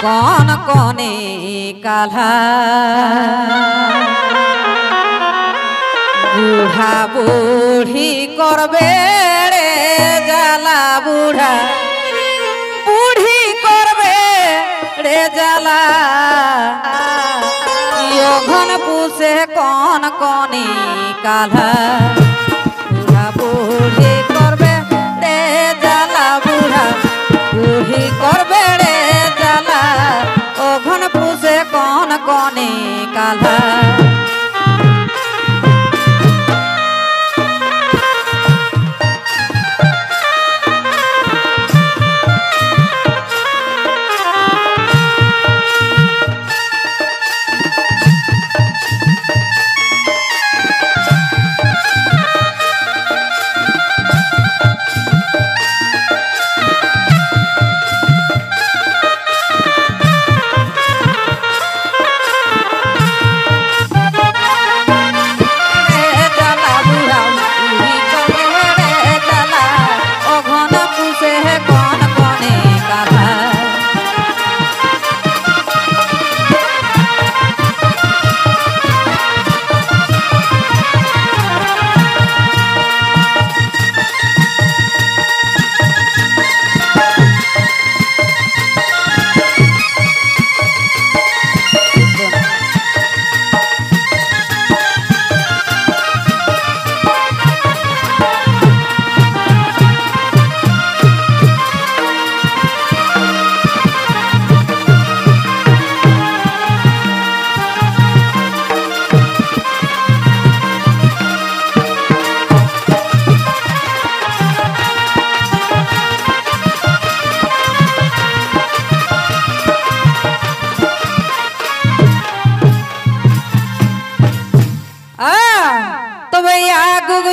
कौन कौने काल्हा बूढ़ा बूढ़ी करबे रे जाला बूढ़ा बूढ़ी करबे रे जाला योघन पूछे कौन कौने काल्हा बूढ़ा बूढ़ी करबे रे जाला बूढ़ा बूढ़ी करबे रे जाला ओघन पूछे कौन कौने काल्हा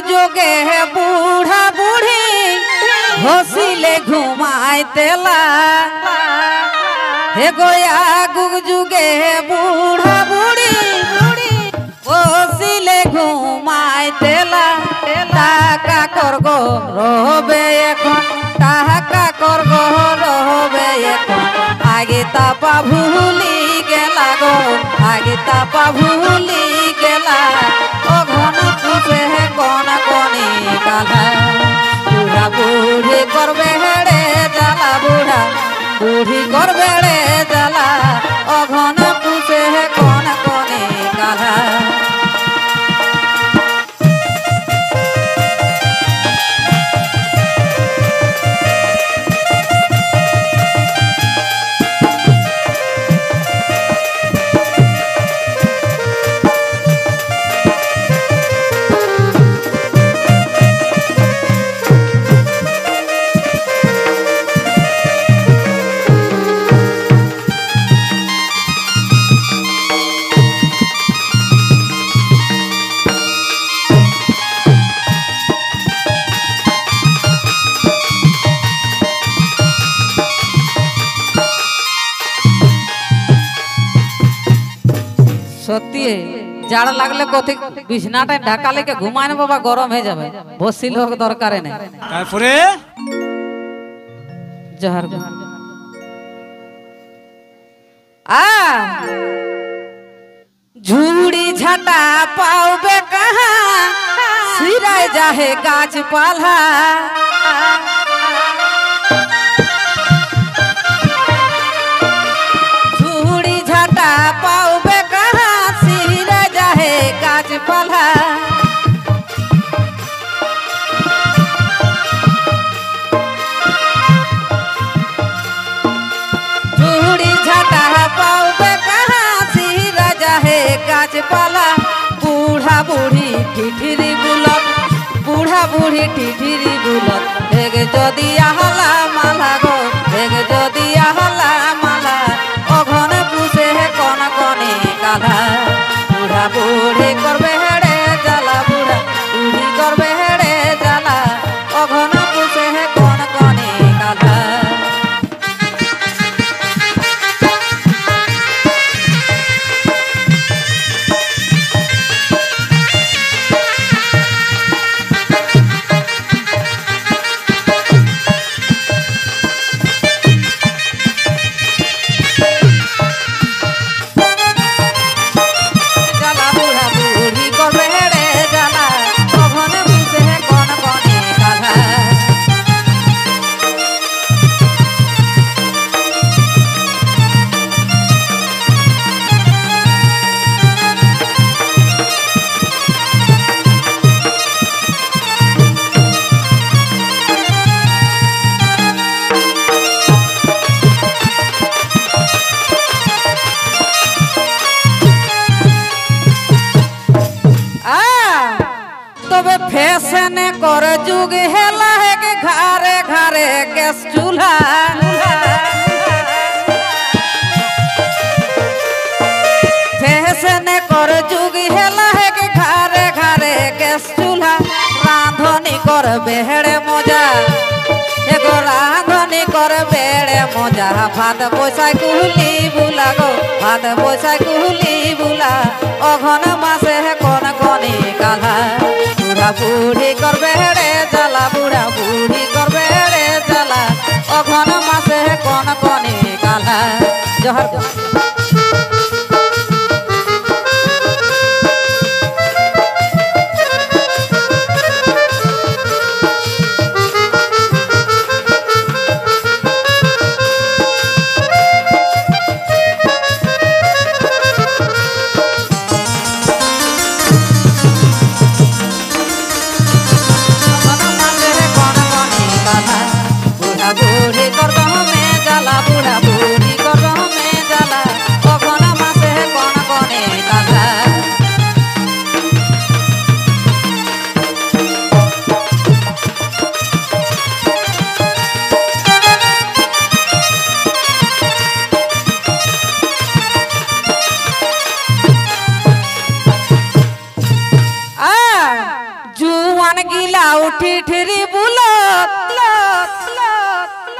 जोगे है बूढ़ा बूढ़ी घोसीले घुमाए तेला हे गोया गुग जुगे है बूढ़ा बूढ़ी घोसीले घुमाए तेला टाका करगो रहबे এখন টাকা করগো रहबे এখন आगे तापा भूली गेला गो आगे तापा भूली गेला ओघन पूछे है कौन कौने काल्हा बूढ़ा बूढ़ी करबे रे जाला बूढ़ा बूढ़ी करबे रे जाला ओघन पूछे है कौन कौने काल्हा সত্যি জাড় লাগলে কতি বিছনাটা ঢাকা লেকে ঘুমায় বাবা গরম হয়ে যাবে বসি লোক দরকার নেই তারপরে জহর ঝুড়ি ঝাঁটা পাওবে কাহা সিরায় যাহে গাছ পালা ঝুড়ি ঝাঁটা পাওবে কাহা সিরায় যাহে গাছ পালা गाछपाला बूढ़ा बूढ़ी ठिठिरी बुलत बूढ़ा बूढ़ी ठिठिरी बुलत हेग जदि आहला माला गो हेग जदि आहला माला ओघन पूछे है कौन कौने काल्हा बूढ़ा बूढ़ी करबे हेड़े जाला बूढ़ा बूढ़ी करबे हेड़े जाला ओघन पूछे है कौन कौने काल्हा ফ্যাশনে করে যুগ হেলা হে ঘরে ঘরে গ্যাস চুলা ফ্যাশনে করে যুগ হেলা হে ঘরে ঘরে গ্যাস চুলা রাঁধনি করে বেড়ে মজা এগো রাঁধনি করে বেড়ে মজা ভাত বসাই কুহলি বুলা গো ভাত বসাই কুহলি বুলা অঘন মাসে কোন কনি কালা বুড়া বুড়ি করবে রে জ্বালা বুড়া বুড়ি করবে রে জ্বালা অঘন মাসে কোন কনি কালা জহর বুড়ি করব মে জ্বালা বুড়া বুড়ি করব মে জ্বালা কখন মাসে কোন কোনে কালা जुआन गिला उठी ठिरी बुलत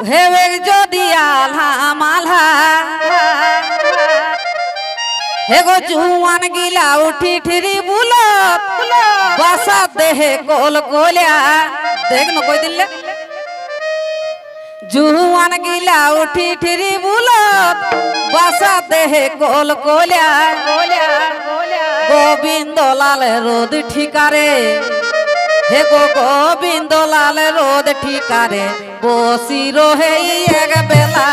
हेवे যদি আলহা মালহা হেগো জুয়ান গিলা উঠি ঠিরি বুলত বাসা দেহে কোল কোলিয়া দেখ ন কই দিলে জুয়ান গিলা উঠি ঠিরি বুলত বাসা দেহে কোল কোলিয়া গোবিন্দ লাল রোদ ঠিকারে হে গো গোবিন্দ লাল রোদ ঠিকারে বসি রহে এক বেলা